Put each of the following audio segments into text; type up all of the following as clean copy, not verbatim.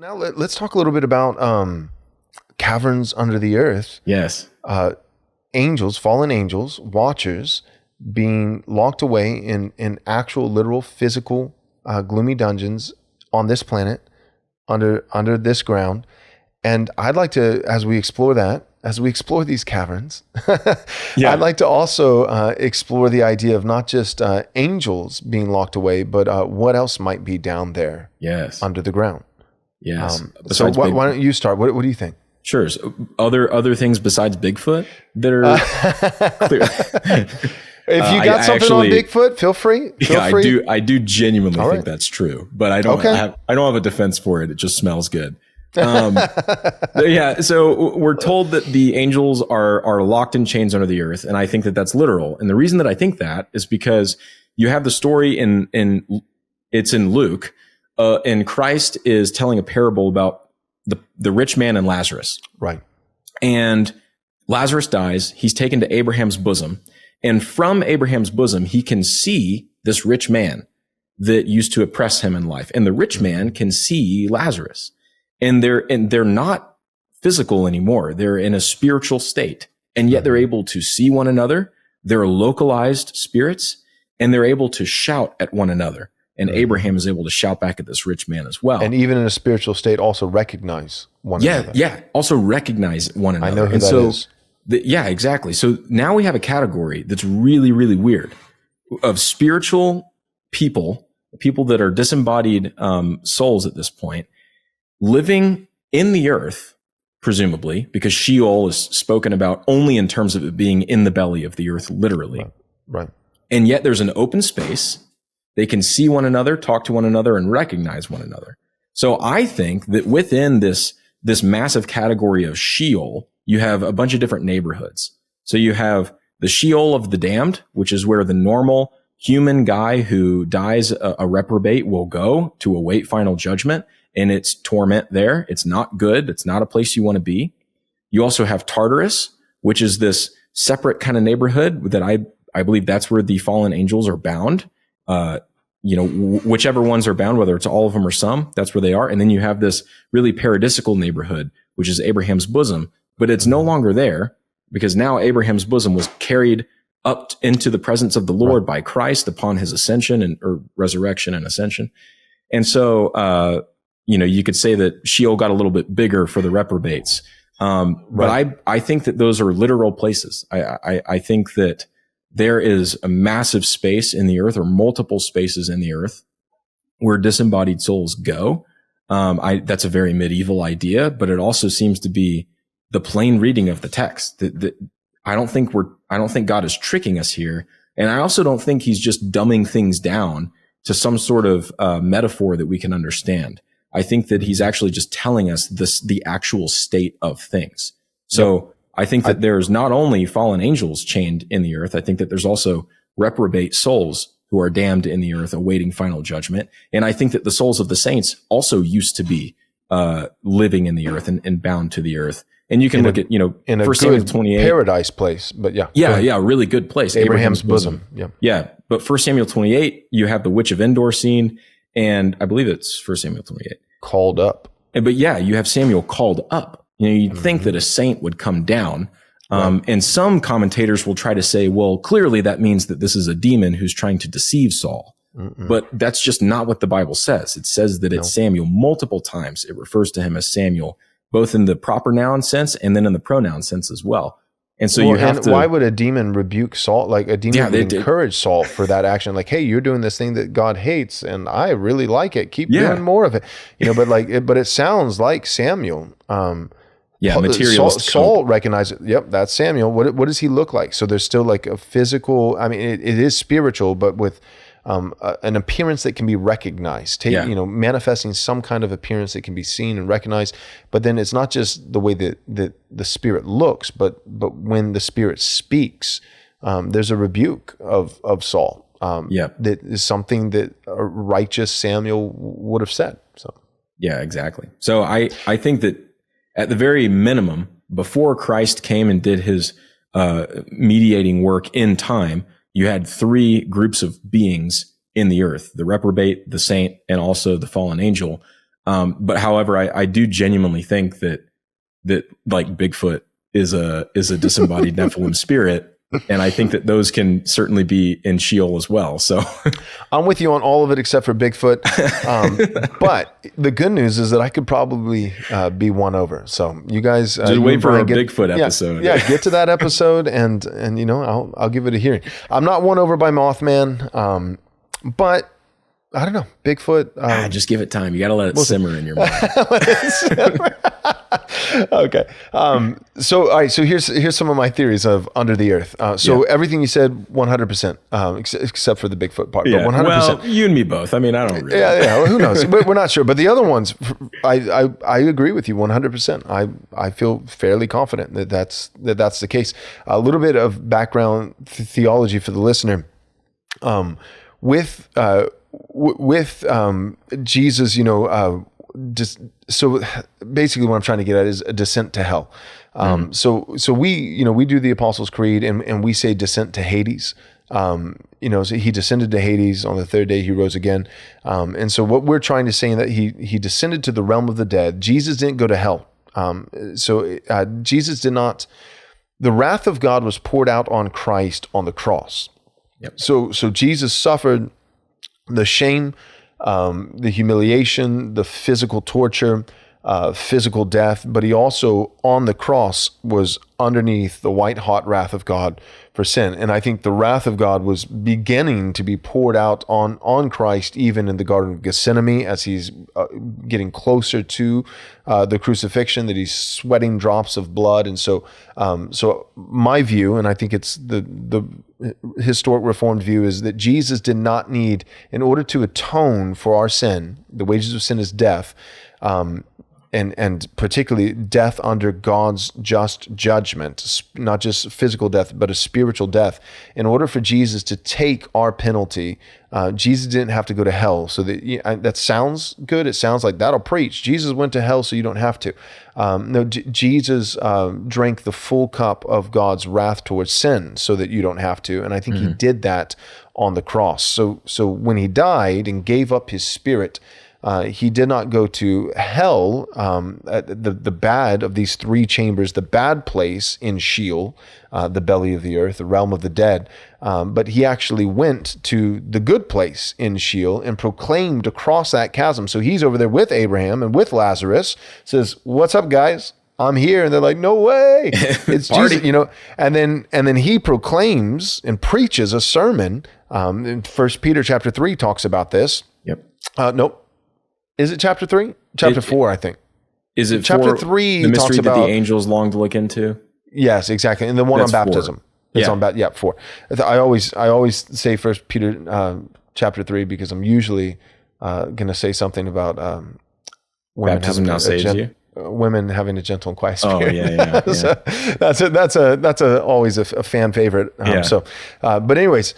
Now let's talk a little bit about caverns under the earth. Yes. Angels, fallen angels, watchers being locked away in actual, literal, physical, gloomy dungeons on this planet under this ground. And I'd like to, as we explore these caverns, I'd like to also explore the idea of not just angels being locked away, but what else might be down there under the ground. Yes. So why don't you start? What do you think? Sure. So other things besides Bigfoot that are clear. If you got something on Bigfoot, feel free. I do genuinely think that's true, but I don't have a defense for it. It just smells good. So we're told that the angels are locked in chains under the earth, and I think that that's literal. And the reason that I think that is because you have the story it's in Luke, and Christ is telling a parable about the rich man and Lazarus. Right. And Lazarus dies. He's taken to Abraham's bosom. And from Abraham's bosom, he can see this rich man that used to oppress him in life. And the rich man can see Lazarus. And they're not physical anymore. They're in a spiritual state. And yet they're able to see one another. They're localized spirits. And they're able to shout at one another. And Abraham is able to shout back at this rich man as well. And even in a spiritual state, also recognize one another. Yeah. Also recognize one another. I know who that is. Exactly. So now we have a category that's really, really weird of spiritual people that are disembodied souls at this point, living in the earth, presumably, because Sheol is spoken about only in terms of it being in the belly of the earth, literally. Right. And yet there's an open space. They can see one another, talk to one another, and recognize one another. So I think that within this massive category of Sheol, you have a bunch of different neighborhoods. So you have the Sheol of the damned, which is where the normal human guy who dies a reprobate will go to await final judgment, and it's torment there. It's not good. It's not a place you want to be. You also have Tartarus, which is this separate kind of neighborhood that I believe that's where the fallen angels are bound. Whichever ones are bound, whether it's all of them or some, that's where they are. And then you have this really paradisical neighborhood, which is Abraham's bosom, but it's no longer there because now Abraham's bosom was carried up into the presence of the Lord by Christ upon his ascension or resurrection and ascension. And so, you could say that Sheol got a little bit bigger for the reprobates. But I think that those are literal places. I think that there is a massive space in the earth or multiple spaces in the earth where disembodied souls go. That's a very medieval idea, but it also seems to be the plain reading of the text. I don't think God is tricking us here. And I also don't think he's just dumbing things down to some sort of metaphor that we can understand. I think that he's actually just telling us the actual state of things. So I think that there's not only fallen angels chained in the earth, I think that there's also reprobate souls who are damned in the earth awaiting final judgment. And I think that the souls of the saints also used to be living in the earth and bound to the earth. And you can look at, in a 1 Samuel 28. Paradise place, but a really good place. Abraham's bosom. Yeah. But 1 Samuel 28, you have the Witch of Endor scene. And I believe it's 1 Samuel 28. Called up. But you have Samuel called up. You'd think that a saint would come down. And some commentators will try to say, well, clearly that means that this is a demon who's trying to deceive Saul. But that's just not what the Bible says. It says that it's Samuel multiple times. It refers to him as Samuel, both in the proper noun sense and then in the pronoun sense as well. And so why would a demon rebuke Saul? Like a demon would encourage Saul for that action. Like, hey, you're doing this thing that God hates, and I really like it. Keep doing more of it. But it sounds like Samuel. Materialist. Saul recognized it. Yep, that's Samuel. What does he look like? So there's still like a physical. I mean, it is spiritual, but with an appearance that can be recognized, manifesting some kind of appearance that can be seen and recognized. But then it's not just the way that the spirit looks, but when the spirit speaks, there's a rebuke of Saul. That is something that a righteous Samuel would have said. So yeah, exactly. So I think that at the very minimum, before Christ came and did his mediating work in time, you had three groups of beings in the earth: the reprobate, the saint, and also the fallen angel. But however, I do genuinely think that like Bigfoot is a disembodied Nephilim spirit. And I think that those can certainly be in Sheol as well. So I'm with you on all of it except for Bigfoot. But the good news is that I could probably be won over. So you guys just wait for a Bigfoot episode. Yeah, get to that episode and you know, I'll give it a hearing. I'm not won over by Mothman, but I don't know, Bigfoot. Just give it time. You got to let it simmer in your mind. Okay. So, all right. So here's some of my theories of under the earth. Everything you said, 100%, except for the Bigfoot part. Yeah. But 100%. Well, you and me both. I mean, I don't really. Yeah. Well, who knows? We're not sure. But the other ones, I agree with you 100%. I feel fairly confident that that's the case. A little bit of background theology for the listener. With Jesus, you know, just so basically what I'm trying to get at is a descent to hell. So we do the Apostles' Creed and we say descent to Hades. You know, so he descended to Hades on the third day, he rose again. And so what we're trying to say is that he descended to the realm of the dead. Jesus didn't go to hell. Jesus did not, the wrath of God was poured out on Christ on the cross. Yep. So Jesus suffered the shame, the humiliation, the physical torture, physical death, but he also on the cross was underneath the white hot wrath of God for sin. And I think the wrath of God was beginning to be poured out on Christ even in the Garden of Gethsemane as he's getting closer to the crucifixion, that he's sweating drops of blood. And so my view, and I think it's the historic Reformed view, is that Jesus did not need, in order to atone for our sin, the wages of sin is death, and particularly death under God's just judgment, not just physical death, but a spiritual death. In order for Jesus to take our penalty, Jesus didn't have to go to hell. So that sounds good. It sounds like that'll preach. Jesus went to hell so you don't have to. No, Jesus drank the full cup of God's wrath towards sin so that you don't have to. And I think he did that on the cross. So when he died and gave up his spirit, he did not go to hell, the bad of these three chambers, the bad place in Sheol, the belly of the earth, the realm of the dead. But he actually went to the good place in Sheol and proclaimed across that chasm. So he's over there with Abraham and with Lazarus, says, "What's up, guys? I'm here." And they're like, "No way." It's Jesus, you know. And then he proclaims and preaches a sermon. In 1 Peter chapter 3 talks about this. Yep. Nope. Is it chapter 3? Chapter 4, I think. Is it chapter 3? The mystery talks about, that the angels long to look into? Yes, exactly. And the one That's on baptism. 4. It's on 4. I always say 1 Peter chapter 3 because I'm usually going to say something about women baptism now saves you. Women having a gentle and quiet spirit. Oh yeah. So that's always a fan favorite. But anyways.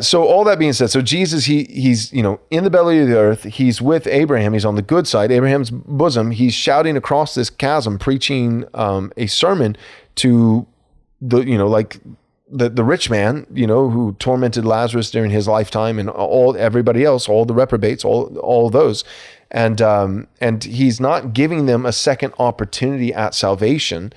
So all that being said, so Jesus, he's, you know, in the belly of the earth, he's with Abraham, he's on the good side, Abraham's bosom, he's shouting across this chasm, preaching a sermon to the, you know, like the rich man, you know, who tormented Lazarus during his lifetime and everybody else, all the reprobates, all those. And he's not giving them a second opportunity at salvation.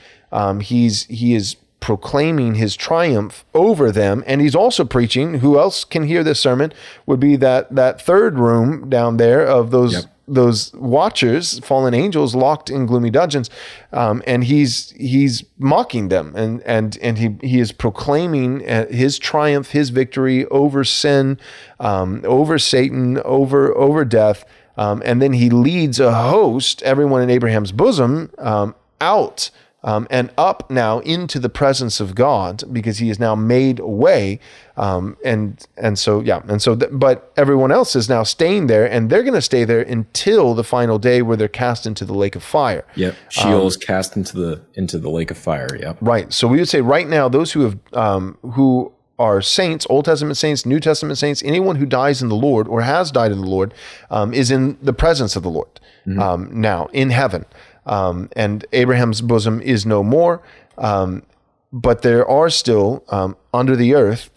He is proclaiming his triumph over them, and he's also preaching. Who else can hear this sermon? Would be that third room down there of those watchers, fallen angels locked in gloomy dungeons, and he's mocking them, and he is proclaiming his triumph, his victory over sin, over Satan, over death, and then he leads a host, everyone in Abraham's bosom, out. And up now into the presence of God, because he is now made a way, but everyone else is now staying there, and they're going to stay there until the final day where they're cast into the lake of fire. Yep, Sheol is cast into the lake of fire. Yep. Right. So we would say right now, those who are saints, Old Testament saints, New Testament saints, anyone who dies in the Lord or has died in the Lord, is in the presence of the Lord now in heaven. And Abraham's bosom is no more, but there are still under the earth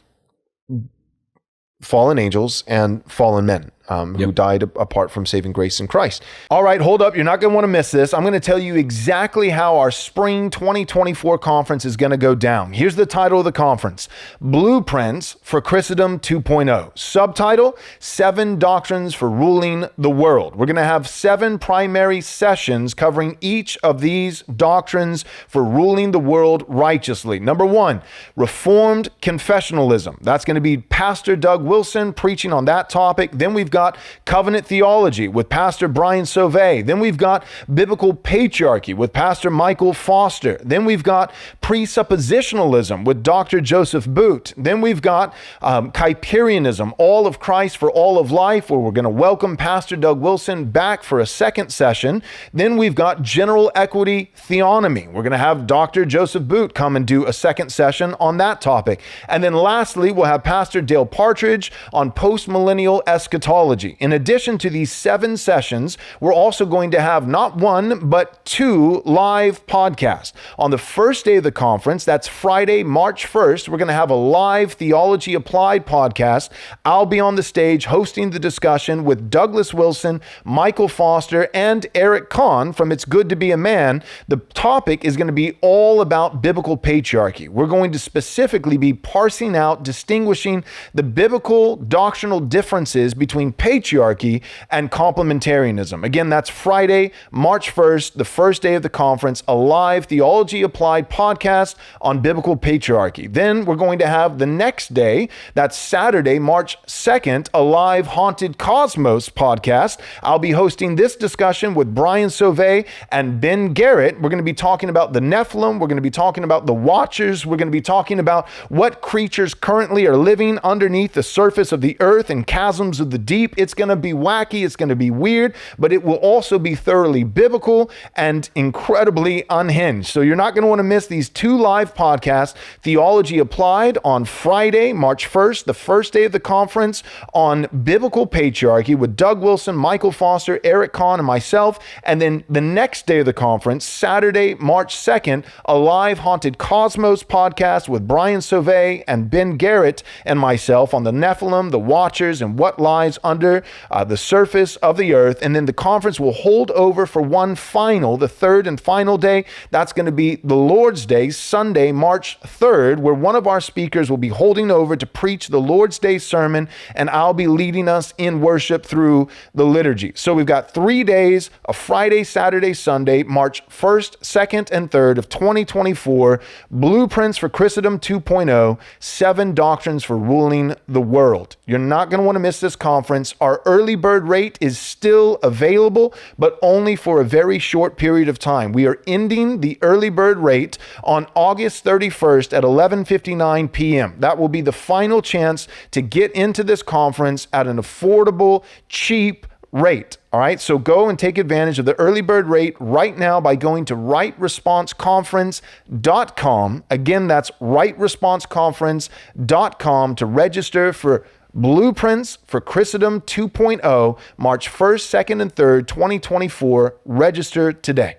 fallen angels and fallen men. who died apart from saving grace in Christ. All right, hold up. You're not going to want to miss this. I'm going to tell you exactly how our spring 2024 conference is going to go down. Here's the title of the conference: Blueprints for Christendom 2.0. Subtitle: 7 Doctrines for Ruling the World. We're going to have 7 primary sessions covering each of these doctrines for ruling the world righteously. Number 1, Reformed Confessionalism. That's going to be Pastor Doug Wilson preaching on that topic. Then we've got Covenant Theology with Pastor Brian Sauvé. Then we've got Biblical Patriarchy with Pastor Michael Foster. Then we've got Presuppositionalism with Dr. Joseph Boot. Then we've got Kuyperianism, All of Christ for All of Life, where we're going to welcome Pastor Doug Wilson back for a second session. Then we've got General Equity Theonomy. We're going to have Dr. Joseph Boot come and do a second session on that topic. And then lastly, we'll have Pastor Dale Partridge on postmillennial eschatology. In addition to these 7 sessions, we're also going to have not 1, but 2 live podcasts. On the first day of the conference, that's Friday, March 1st, we're going to have a live Theology Applied podcast. I'll be on the stage hosting the discussion with Douglas Wilson, Michael Foster, and Eric Kahn from It's Good to Be a Man. The topic is going to be all about biblical patriarchy. We're going to specifically be parsing out, distinguishing the biblical doctrinal differences between patriarchy and complementarianism. Again, that's Friday, March 1st, the first day of the conference, a live Theology Applied podcast on biblical patriarchy. Then we're going to have the next day, that's Saturday, March 2nd, a live Haunted Cosmos podcast. I'll be hosting this discussion with Brian Sauvé and Ben Garrett. We're going to be talking about the Nephilim. We're going to be talking about the Watchers. We're going to be talking about what creatures currently are living underneath the surface of the earth and chasms of the deep. It's going to be wacky. It's going to be weird, but it will also be thoroughly biblical and incredibly unhinged. So you're not going to want to miss these 2 live podcasts: Theology Applied on Friday, March 1st, the first day of the conference, on biblical patriarchy with Doug Wilson, Michael Foster, Eric Kahn, and myself. And then the next day of the conference, Saturday, March 2nd, a live Haunted Cosmos podcast with Brian Sauvé and Ben Garrett and myself on the Nephilim, the Watchers, and what lies under the surface of the earth. And then the conference will hold over for one final, the third and final day. That's going to be the Lord's Day, Sunday, March 3rd, where one of our speakers will be holding over to preach the Lord's Day sermon, and I'll be leading us in worship through the liturgy. So we've got 3 days, a Friday, Saturday, Sunday, March 1st, 2nd, and 3rd of 2024, Blueprints for Christendom 2.0, 7 Doctrines for Ruling the World. You're not going to want to miss this conference. Our early bird rate is still available, but only for a very short period of time. We are ending the early bird rate on August 31st at 11:59 p.m. That will be the final chance to get into this conference at an affordable, cheap rate. All right, so go and take advantage of the early bird rate right now by going to rightresponseconference.com. Again, that's rightresponseconference.com to register for Blueprints for Christendom 2.0, March 1st, 2nd, and 3rd, 2024. Register today.